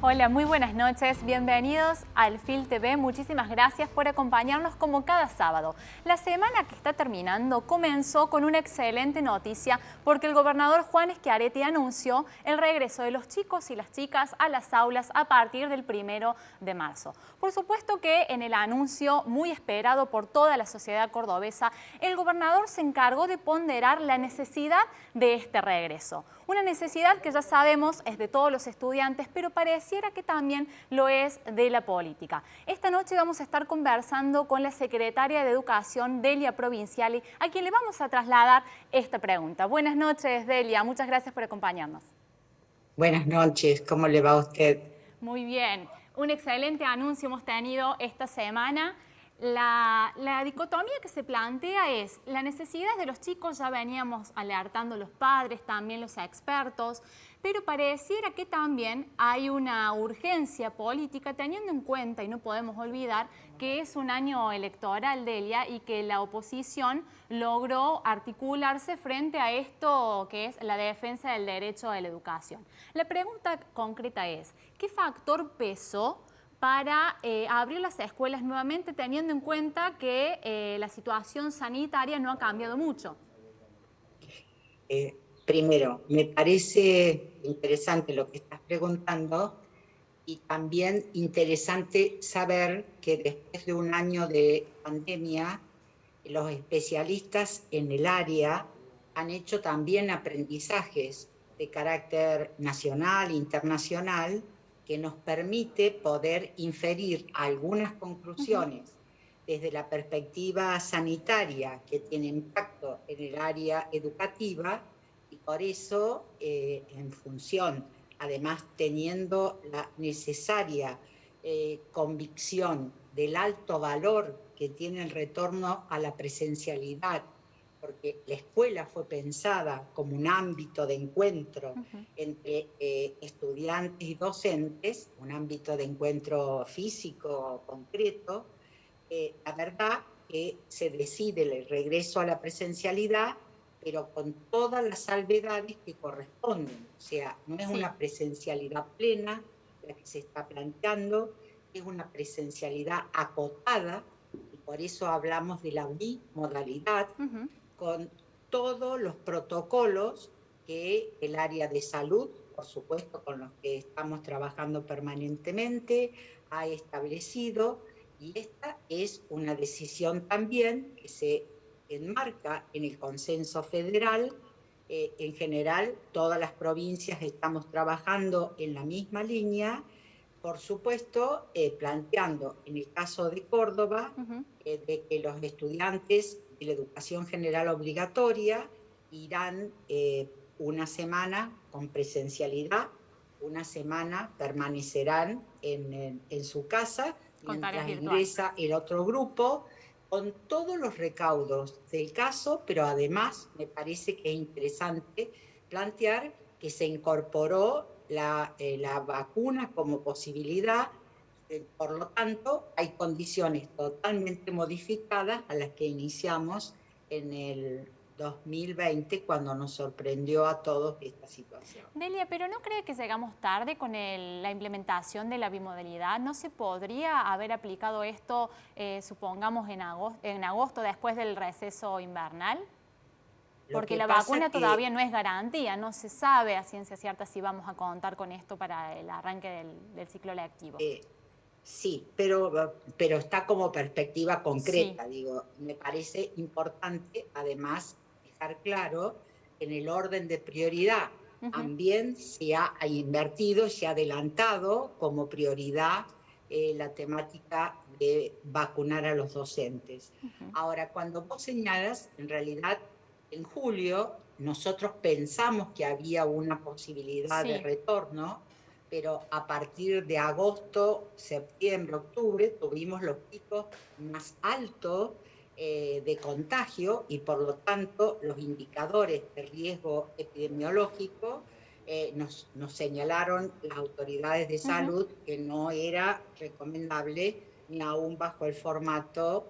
Hola, muy buenas noches. Bienvenidos al FIL TV. Muchísimas gracias por acompañarnos como cada sábado. La semana que está terminando comenzó con una excelente noticia porque el gobernador Juan Schiaretti anunció el regreso de los chicos y las chicas a las aulas a partir del 1 de marzo. Por supuesto que en el anuncio muy esperado por toda la sociedad cordobesa, el gobernador se encargó de ponderar la necesidad de este regreso. Una necesidad que ya sabemos es de todos los estudiantes, pero pareciera que también lo es de la política. Esta noche vamos a estar conversando con la secretaria de Educación, Delia Provinciali, a quien le vamos a trasladar esta pregunta. Buenas noches, Delia. Muchas gracias por acompañarnos. Buenas noches, ¿cómo le va a usted? Muy bien. Un excelente anuncio hemos tenido esta semana. La dicotomía que se plantea es la necesidad de los chicos, ya veníamos alertando los padres, también los expertos, pero pareciera que también hay una urgencia política teniendo en cuenta, y no podemos olvidar, que es un año electoral, Delia, y que la oposición logró articularse frente a esto que es la defensa del derecho a la educación. La pregunta concreta es, ¿qué factor pesó para abrir las escuelas nuevamente, teniendo en cuenta que la situación sanitaria no ha cambiado mucho? Primero, me parece interesante lo que estás preguntando y también interesante saber que después de un año de pandemia, los especialistas en el área han hecho también aprendizajes de carácter nacional, internacional, que nos permite poder inferir algunas conclusiones desde la perspectiva sanitaria que tiene impacto en el área educativa y por eso, en función, además teniendo la necesaria convicción del alto valor que tiene el retorno a la presencialidad, porque la escuela fue pensada como un ámbito de encuentro entre estudiantes y docentes, un ámbito de encuentro físico concreto. La verdad que se decide el regreso a la presencialidad, pero con todas las salvedades que corresponden. O sea, no es Sí. una presencialidad plena la que se está planteando, es una presencialidad acotada, y por eso hablamos de la bimodalidad, con todos los protocolos que el área de salud, por supuesto, con los que estamos trabajando permanentemente, ha establecido, y esta es una decisión también que se enmarca en el consenso federal. En general, todas las provincias estamos trabajando en la misma línea, por supuesto, planteando en el caso de Córdoba, de que los estudiantes de la educación general obligatoria irán una semana con presencialidad, una semana permanecerán en su casa, Con tareas mientras virtuales. ingresa el otro grupo, con todos los recaudos del caso, pero además me parece que es interesante plantear que se incorporó la vacuna como posibilidad. Por lo tanto, hay condiciones totalmente modificadas a las que iniciamos en el 2020, cuando nos sorprendió a todos esta situación. Delia, pero ¿no cree que llegamos tarde con la implementación de la bimodalidad? ¿No se podría haber aplicado esto, supongamos, en agosto, después del receso invernal? Lo Porque que la pasa vacuna todavía que no es garantía, no se sabe a ciencia cierta si vamos a contar con esto para el arranque del ciclo lectivo. sí, pero está como perspectiva Sí. concreta, digo. Me parece importante, además, dejar claro que en el orden de prioridad también se ha invertido, se ha adelantado como prioridad la temática de vacunar a los docentes. Ahora, cuando vos señalas, en realidad, en julio nosotros pensamos que había una posibilidad de Sí. retorno, pero a partir de agosto, septiembre, octubre, tuvimos los picos más altos de contagio, y por lo tanto los indicadores de riesgo epidemiológico nos señalaron las autoridades de salud que no era recomendable, ni aún bajo el formato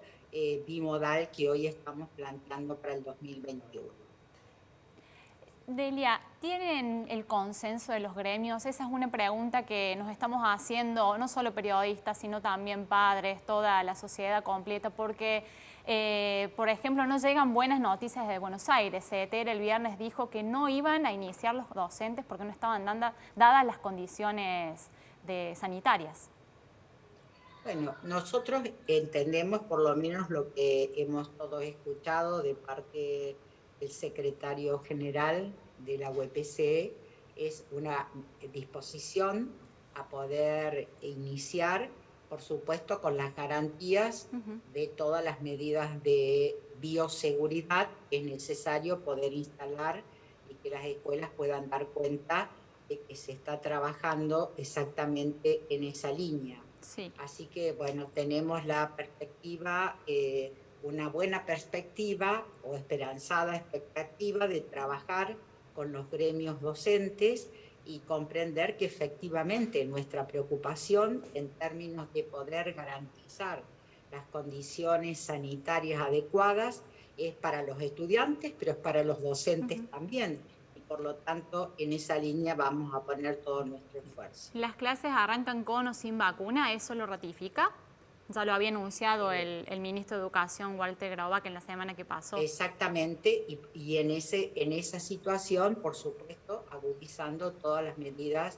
bimodal que hoy estamos planteando para el 2021. Delia, ¿tienen el consenso de los gremios? Esa es una pregunta que nos estamos haciendo, no solo periodistas, sino también padres, toda la sociedad completa, porque, por ejemplo, no llegan buenas noticias de Buenos Aires. CETER el viernes dijo que no iban a iniciar los docentes porque no estaban dadas las condiciones sanitarias. Bueno, nosotros entendemos por lo menos lo que hemos todos escuchado de parte del secretario general de la UPC, es una disposición a poder iniciar, por supuesto, con las garantías de todas las medidas de bioseguridad que es necesario poder instalar y que las escuelas puedan dar cuenta de que se está trabajando exactamente en esa línea. Sí. Así que, bueno, tenemos la perspectiva, una buena perspectiva o esperanzada expectativa de trabajar con los gremios docentes y comprender que efectivamente nuestra preocupación en términos de poder garantizar las condiciones sanitarias adecuadas es para los estudiantes, pero es para los docentes también. Por lo tanto, en esa línea vamos a poner todo nuestro esfuerzo. ¿Las clases arrancan con o sin vacuna? ¿Eso lo ratifica? Ya lo había anunciado el ministro de Educación, Walter Graubach, en la semana que pasó. Exactamente, y en esa situación, por supuesto, agudizando todas las medidas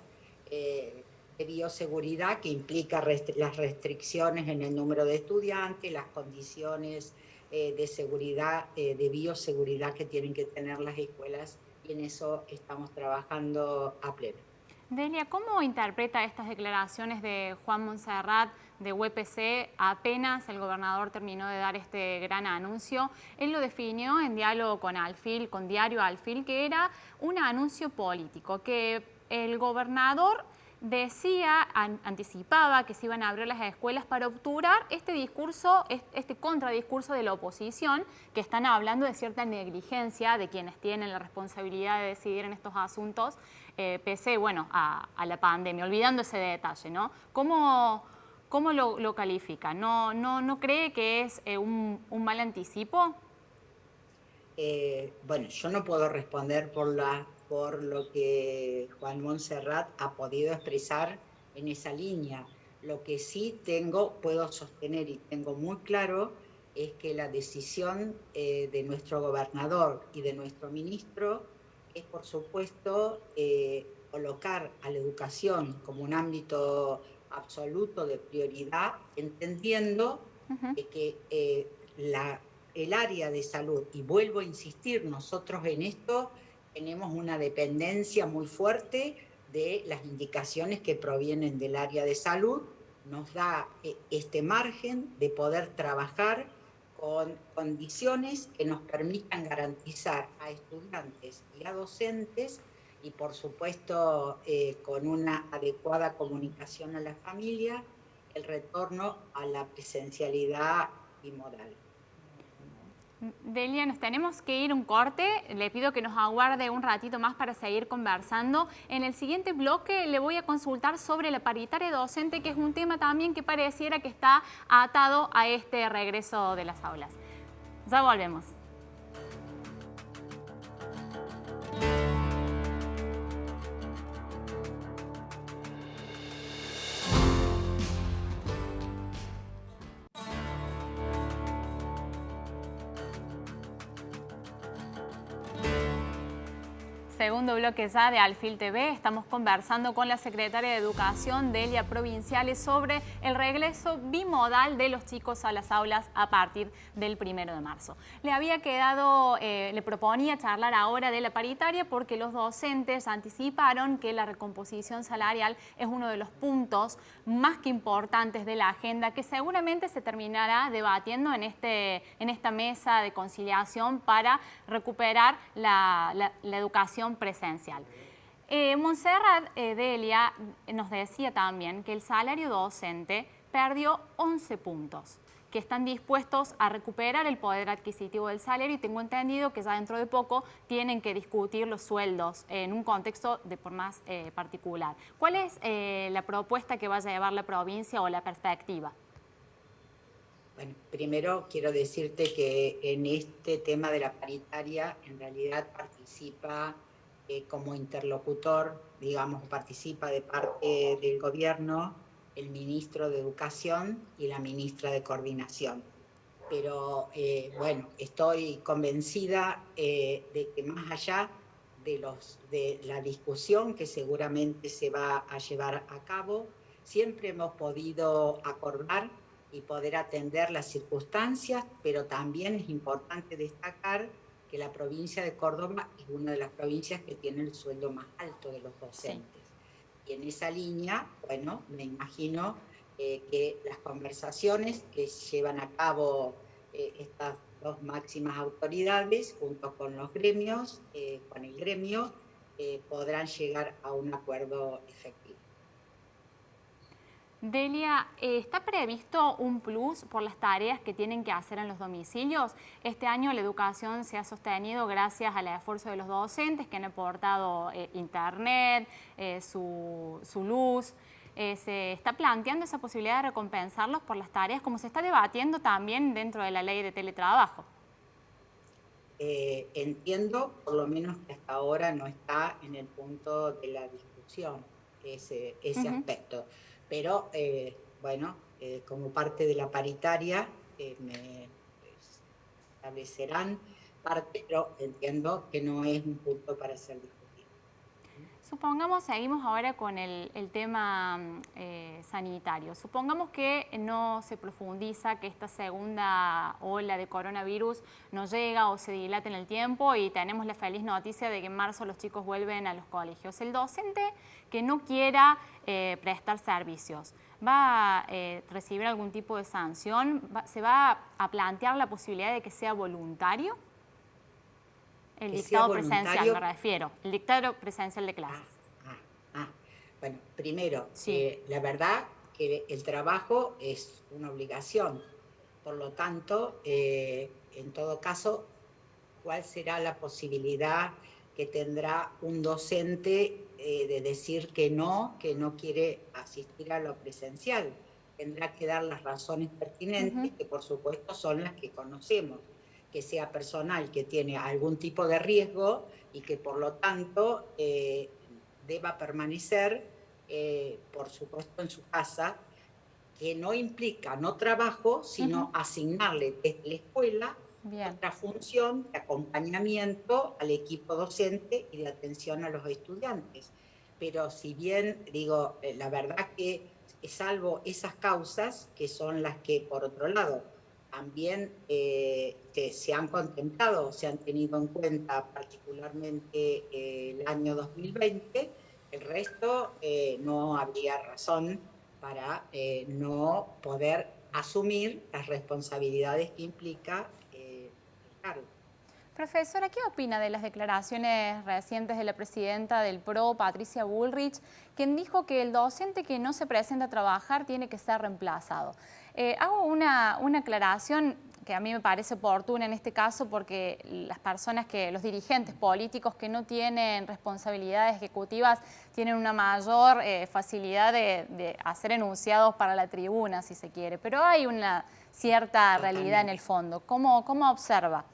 de bioseguridad que implica las restricciones en el número de estudiantes, las condiciones de seguridad, de bioseguridad que tienen que tener las escuelas, y en eso estamos trabajando a pleno. Delia, ¿cómo interpreta estas declaraciones de Juan Montserrat de UPC apenas el gobernador terminó de dar este gran anuncio? Él lo definió en diálogo con Alfil, con Diario Alfil, que era un anuncio político, que el gobernador decía, anticipaba que se iban a abrir las escuelas para obturar este discurso, este contradiscurso de la oposición, que están hablando de cierta negligencia de quienes tienen la responsabilidad de decidir en estos asuntos, pese, bueno, a la pandemia, olvidando ese detalle, ¿no? ¿Cómo lo califica? ¿No cree que es un mal anticipo? Bueno, yo no puedo responder por lo que Juan Montserrat ha podido expresar en esa línea. Lo que sí puedo sostener y tengo muy claro es que la decisión de nuestro gobernador y de nuestro ministro es, por supuesto, colocar a la educación como un ámbito absoluto de prioridad, entendiendo que el área de salud, y vuelvo a insistir, nosotros en esto tenemos una dependencia muy fuerte de las indicaciones que provienen del área de salud, nos da este margen de poder trabajar con condiciones que nos permitan garantizar a estudiantes y a docentes, y por supuesto con una adecuada comunicación a la familia, el retorno a la presencialidad bimodal. Delia, nos tenemos que ir un corte. Le pido que nos aguarde un ratito más para seguir conversando. En el siguiente bloque le voy a consultar sobre la paritaria docente, que es un tema también que pareciera que está atado a este regreso de las aulas. Ya volvemos. Segundo bloque ya de Alfil TV, estamos conversando con la secretaria de Educación, Delia Provinciales, sobre el regreso bimodal de los chicos a las aulas a partir del 1 de marzo. Le proponía charlar ahora de la paritaria porque los docentes anticiparon que la recomposición salarial es uno de los puntos más que importantes de la agenda, que seguramente se terminará debatiendo en esta mesa de conciliación para recuperar la educación presencial. Montserrat, Delia, nos decía también que el salario docente perdió 11 puntos, que están dispuestos a recuperar el poder adquisitivo del salario, y tengo entendido que ya dentro de poco tienen que discutir los sueldos en un contexto de por más particular. ¿Cuál es la propuesta que vaya a llevar la provincia o la perspectiva? Bueno, primero quiero decirte que en este tema de la paritaria en realidad participa como interlocutor, digamos, participa de parte del gobierno el ministro de Educación y la ministra de Coordinación. Pero bueno, estoy convencida de que más allá de la discusión que seguramente se va a llevar a cabo, siempre hemos podido acordar y poder atender las circunstancias, pero también es importante destacar que la provincia de Córdoba es una de las provincias que tiene el sueldo más alto de los docentes. Sí. Y en esa línea, bueno, me imagino que las conversaciones que llevan a cabo estas dos máximas autoridades, junto con los gremios, con el gremio, podrán llegar a un acuerdo efectivo. Delia, ¿está previsto un plus por las tareas que tienen que hacer en los domicilios? Este año la educación se ha sostenido gracias al esfuerzo de los docentes que han aportado internet, su luz. ¿Se está planteando esa posibilidad de recompensarlos por las tareas, como se está debatiendo también dentro de la ley de teletrabajo? Entiendo, por lo menos que hasta ahora no está en el punto de la discusión ese aspecto. Pero, bueno, como parte de la paritaria, me establecerán parte, pero entiendo que no es un punto para ser discutido. Supongamos, seguimos ahora con el tema sanitario. Supongamos que no se profundiza, que esta segunda ola de coronavirus no llega o se dilata en el tiempo y tenemos la feliz noticia de que en marzo los chicos vuelven a los colegios. El docente que no quiera prestar servicios, ¿va a recibir algún tipo de sanción? ¿Se va a plantear la posibilidad de que sea voluntario? El dictado presencial, me refiero. El dictado presencial de clases. Bueno, primero, sí. La verdad que el trabajo es una obligación. Por lo tanto, en todo caso, ¿cuál será la posibilidad que tendrá un docente de decir que no quiere asistir a lo presencial? Tendrá que dar las razones pertinentes, que por supuesto son las que conocemos. Que sea personal, que tiene algún tipo de riesgo y que por lo tanto deba permanecer, por supuesto, en su casa, que no implica no trabajo, sino asignarle desde la escuela otra función de acompañamiento al equipo docente y de atención a los estudiantes. Pero si bien, digo, la verdad que salvo esas causas, que son las que, por otro lado, también se han contemplado, se han tenido en cuenta particularmente el año 2020, el resto no habría razón para no poder asumir las responsabilidades que implica el cargo. Profesora, ¿qué opina de las declaraciones recientes de la presidenta del PRO, Patricia Bullrich, quien dijo que el docente que no se presenta a trabajar tiene que ser reemplazado? Hago una aclaración que a mí me parece oportuna en este caso porque las personas los dirigentes políticos que no tienen responsabilidades ejecutivas tienen una mayor facilidad de hacer enunciados para la tribuna, si se quiere, pero hay una cierta realidad en el fondo. ¿Cómo observa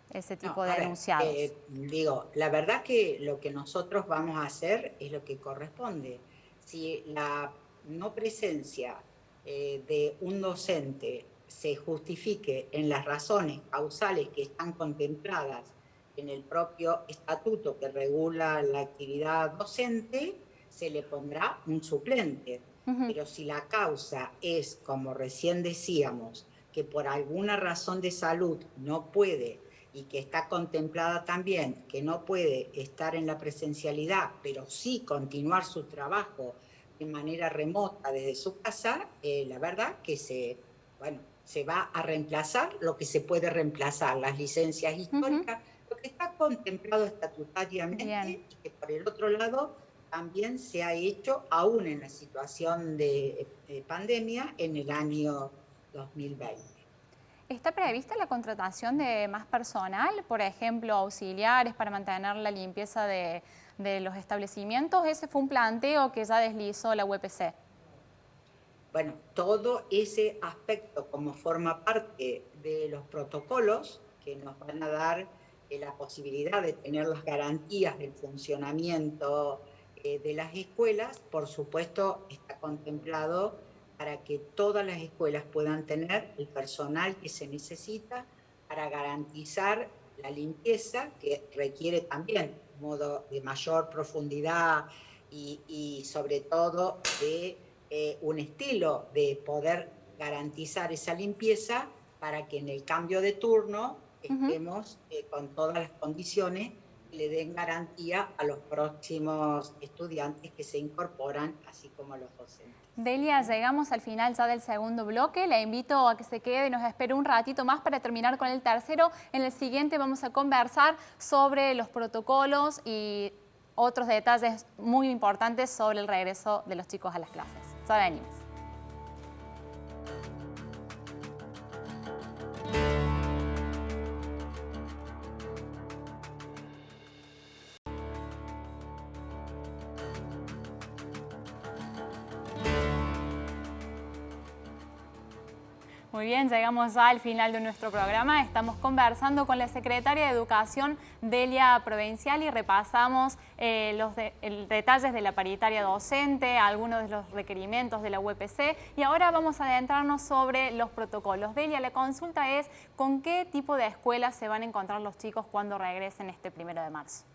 ese tipo de enunciados? Digo, la verdad que lo que nosotros vamos a hacer es lo que corresponde. Si la no presencia de un docente se justifique en las razones causales que están contempladas en el propio estatuto que regula la actividad docente, se le pondrá un suplente. Pero si la causa es, como recién decíamos, que por alguna razón de salud no puede y que está contemplada también que no puede estar en la presencialidad, pero sí continuar su trabajo de manera remota desde su casa, la verdad que se va a reemplazar lo que se puede reemplazar, las licencias históricas, lo que está contemplado estatutariamente y que por el otro lado también se ha hecho, aún en la situación de pandemia, en el año 2020. ¿Está prevista la contratación de más personal, por ejemplo, auxiliares para mantener la limpieza de los establecimientos? Ese fue un planteo que ya deslizó la UPC. Bueno, todo ese aspecto como forma parte de los protocolos que nos van a dar la posibilidad de tener las garantías del funcionamiento de las escuelas, por supuesto está contemplado para que todas las escuelas puedan tener el personal que se necesita para garantizar la limpieza, que requiere también un modo de mayor profundidad y sobre todo de un estilo de poder garantizar esa limpieza para que en el cambio de turno estemos con todas las condiciones que le den garantía a los próximos estudiantes que se incorporan, así como a los docentes. Delia, llegamos al final ya del segundo bloque. La invito a que se quede y nos espere un ratito más para terminar con el tercero. En el siguiente vamos a conversar sobre los protocolos y otros detalles muy importantes sobre el regreso de los chicos a las clases. Ya venimos. Muy bien, llegamos ya al final de nuestro programa. Estamos conversando con la secretaria de Educación, Delia Provincial, y repasamos los detalles de la paritaria docente, algunos de los requerimientos de la UPC, y ahora vamos a adentrarnos sobre los protocolos. Delia, la consulta es, ¿con qué tipo de escuelas se van a encontrar los chicos cuando regresen este 1 de marzo?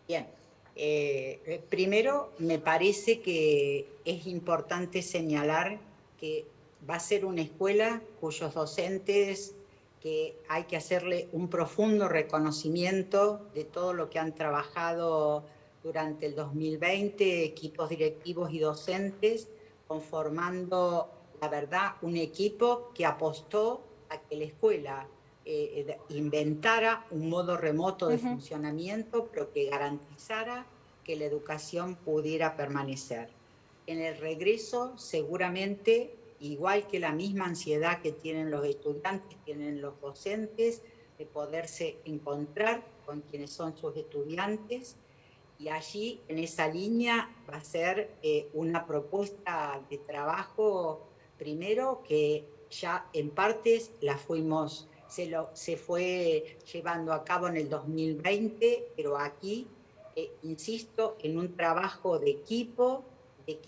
Bien. Primero, me parece que es importante señalar que va a ser una escuela cuyos docentes, que hay que hacerle un profundo reconocimiento de todo lo que han trabajado durante el 2020, equipos directivos y docentes, conformando, la verdad, un equipo que apostó a que la escuela inventara un modo remoto de funcionamiento, pero que garantizara que la educación pudiera permanecer. En el regreso, seguramente, igual que la misma ansiedad que tienen los estudiantes, tienen los docentes, de poderse encontrar con quienes son sus estudiantes, y allí, en esa línea, va a ser una propuesta de trabajo, primero, que ya en partes la fuimos... Se fue llevando a cabo en el 2020, pero aquí, insisto, en un trabajo de equipo,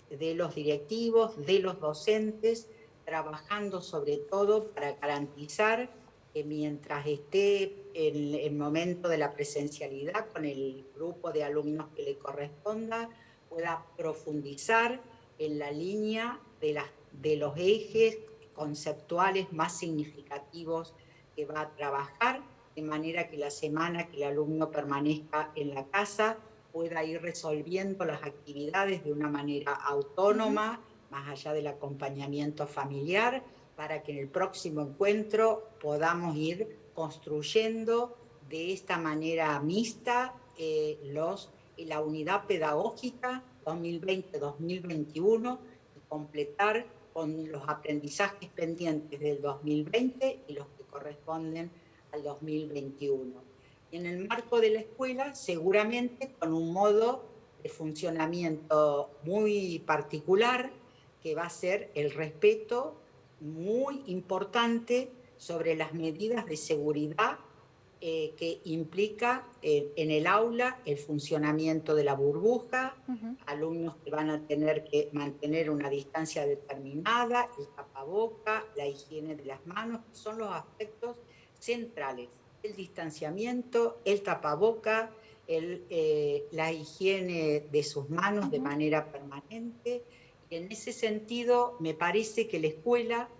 de los directivos, de los docentes, trabajando sobre todo para garantizar que mientras esté en el momento de la presencialidad con el grupo de alumnos que le corresponda, pueda profundizar en la línea de los ejes conceptuales más significativos que va a trabajar, de manera que la semana que el alumno permanezca en la casa pueda ir resolviendo las actividades de una manera autónoma, más allá del acompañamiento familiar, para que en el próximo encuentro podamos ir construyendo de esta manera mixta la unidad pedagógica 2020-2021 y completar con los aprendizajes pendientes del 2020 y los que corresponden al 2021. Y en el marco de la escuela, seguramente con un modo de funcionamiento muy particular, que va a ser el respeto muy importante sobre las medidas de seguridad que implica en el aula el funcionamiento de la burbuja, alumnos que van a tener que mantener una distancia determinada, el tapaboca, la higiene de las manos, que son los aspectos centrales. El distanciamiento, el tapaboca, la higiene de sus manos de manera permanente. Y en ese sentido, me parece que la escuela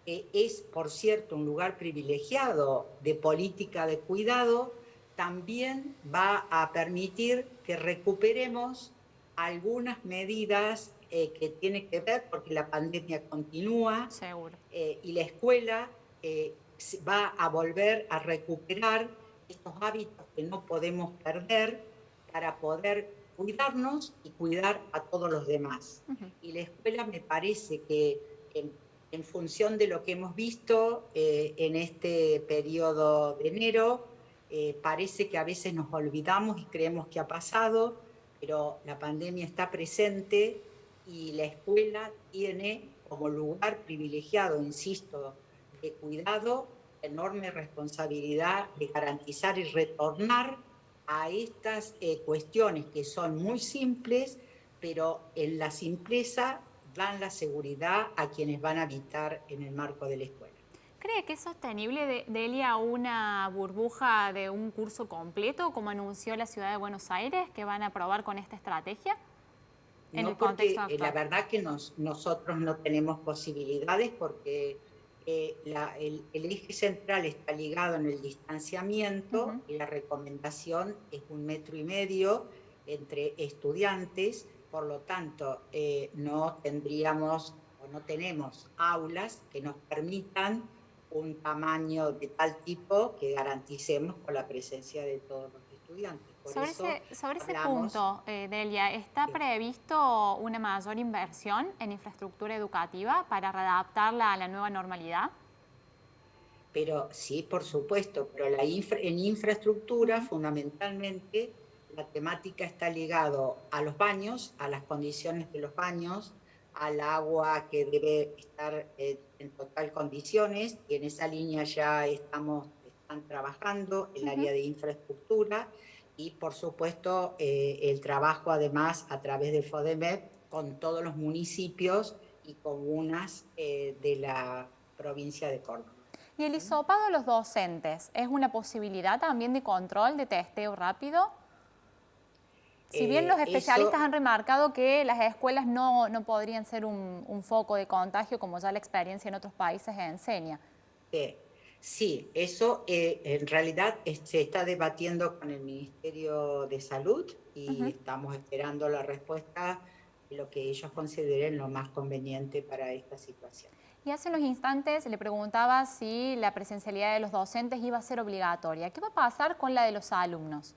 es, por cierto, un lugar privilegiado de política de cuidado, también va a permitir que recuperemos algunas medidas que tienen que ver, porque la pandemia continúa. Seguro. Y la escuela va a volver a recuperar estos hábitos que no podemos perder para poder cuidarnos y cuidar a todos los demás. Y la escuela, me parece que en función de lo que hemos visto en este periodo de enero, parece que a veces nos olvidamos y creemos que ha pasado, pero la pandemia está presente y la escuela tiene como lugar privilegiado, insisto, de cuidado, enorme responsabilidad de garantizar y retornar a estas cuestiones que son muy simples, pero en la simpleza dan la seguridad a quienes van a habitar en el marco de la escuela. ¿Cree que es sostenible, Delia, una burbuja de un curso completo, como anunció la Ciudad de Buenos Aires, que van a probar con esta estrategia en el No, contexto porque la actual? verdad que nosotros no tenemos posibilidades porque el eje central está ligado en el distanciamiento y la recomendación es 1,5 metros entre estudiantes, por lo tanto no tendríamos o no tenemos aulas que nos permitan un tamaño de tal tipo que garanticemos con la presencia de todos los estudiantes. Por eso Sobre ese hablamos punto, Delia, ¿está que previsto una mayor inversión en infraestructura educativa para readaptarla a la nueva normalidad? pero sí, por supuesto, pero en infraestructura fundamentalmente la temática está ligado a los baños, a las condiciones de los baños, al agua que debe estar en total condiciones, y en esa línea ya están trabajando el área de infraestructura y por supuesto el trabajo además a través de FODEMEP con todos los municipios y comunas de la provincia de Córdoba. ¿Y el hisopado de los docentes es una posibilidad también de control, de testeo rápido? Si bien los especialistas Eso, han remarcado que las escuelas no podrían ser un foco de contagio, como ya la experiencia en otros países enseña. sí, eso en realidad se está debatiendo con el Ministerio de Salud y estamos esperando la respuesta de lo que ellos consideren lo más conveniente para esta situación. Y hace unos instantes le preguntaba si la presencialidad de los docentes iba a ser obligatoria. ¿Qué va a pasar con la de los alumnos?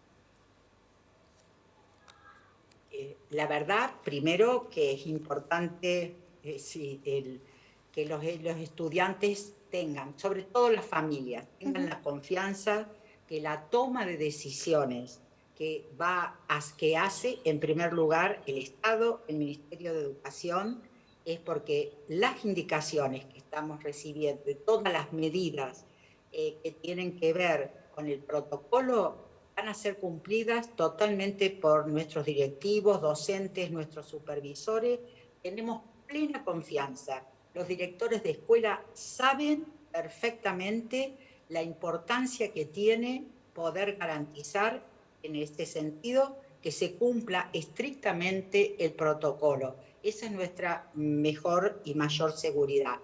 La verdad, primero que es importante que los estudiantes tengan, sobre todo las familias, tengan la confianza que la toma de decisiones que hace en primer lugar el Estado, el Ministerio de Educación, es porque las indicaciones que estamos recibiendo de todas las medidas que tienen que ver con el protocolo van a ser cumplidas totalmente por nuestros directivos, docentes, nuestros supervisores. Tenemos plena confianza. Los directores de escuela saben perfectamente la importancia que tiene poder garantizar en este sentido que se cumpla estrictamente el protocolo. Esa es nuestra mejor y mayor seguridad.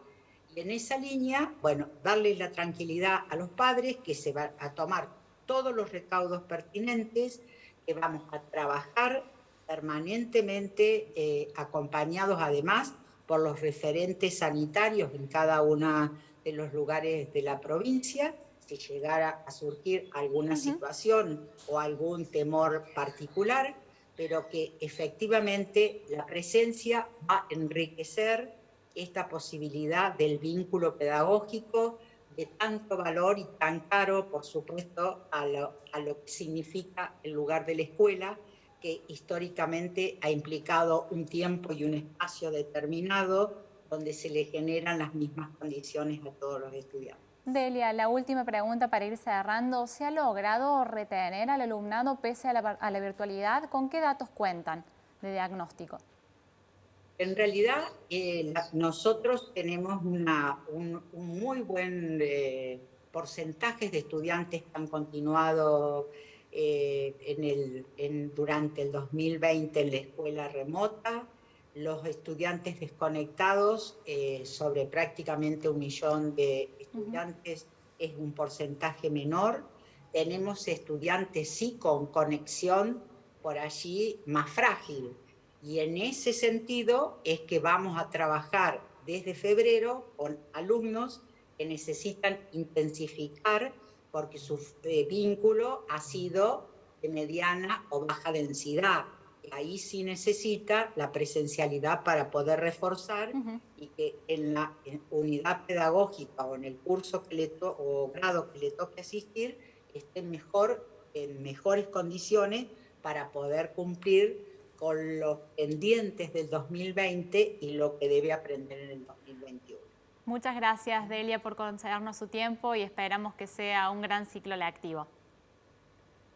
Y en esa línea, bueno, darles la tranquilidad a los padres que se van a tomar todos los recaudos pertinentes, que vamos a trabajar permanentemente acompañados además por los referentes sanitarios en cada uno de los lugares de la provincia, si llegara a surgir alguna situación o algún temor particular, pero que efectivamente la presencia va a enriquecer esta posibilidad del vínculo pedagógico de tanto valor y tan caro, por supuesto, a lo que significa el lugar de la escuela, que históricamente ha implicado un tiempo y un espacio determinado donde se le generan las mismas condiciones a todos los estudiantes. Delia, la última pregunta para ir cerrando. ¿Se ha logrado retener al alumnado pese a la virtualidad? ¿Con qué datos cuentan de diagnóstico? En realidad, nosotros tenemos un muy buen porcentaje de estudiantes que han continuado durante el 2020 en la escuela remota. Los estudiantes desconectados, sobre prácticamente 1 millón de estudiantes, es un porcentaje menor. Tenemos estudiantes sí con conexión por allí más frágil. Y en ese sentido es que vamos a trabajar desde febrero con alumnos que necesitan intensificar porque su vínculo ha sido de mediana o baja densidad. Ahí sí necesita la presencialidad para poder reforzar y que en la unidad pedagógica o en el curso o grado que le toque asistir esté en mejores condiciones para poder cumplir con los pendientes del 2020 y lo que debe aprender en el 2021. Muchas gracias, Delia, por concedernos su tiempo y esperamos que sea un gran ciclo lectivo.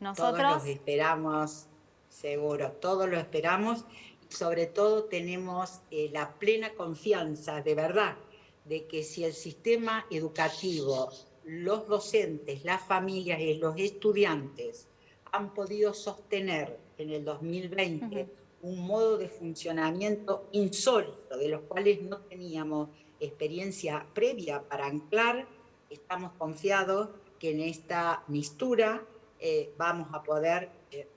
Nosotros todos los esperamos, seguro, todos lo esperamos y sobre todo tenemos la plena confianza, de verdad, de que si el sistema educativo, los docentes, las familias y los estudiantes han podido sostener en el 2020 un modo de funcionamiento insólito, de los cuales no teníamos experiencia previa para anclar, estamos confiados que en esta mistura vamos a poder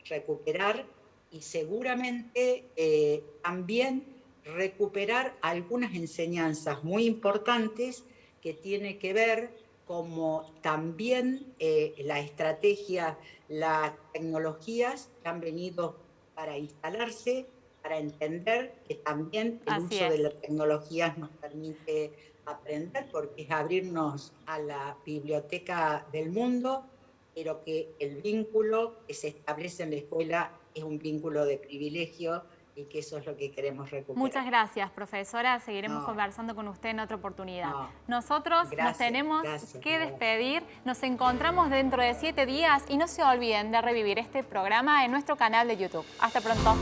recuperar y seguramente también recuperar algunas enseñanzas muy importantes que tiene que ver como también la estrategia, las tecnologías que han venido para instalarse, para entender que también el uso de las tecnologías nos permite aprender, porque es abrirnos a la biblioteca del mundo, pero que el vínculo que se establece en la escuela es un vínculo de privilegio y que eso es lo que queremos recuperar. Muchas gracias, profesora. Seguiremos conversando con usted en otra oportunidad. Nosotros nos tenemos que despedir. Nos encontramos dentro de 7 días y no se olviden de revivir este programa en nuestro canal de YouTube. Hasta pronto.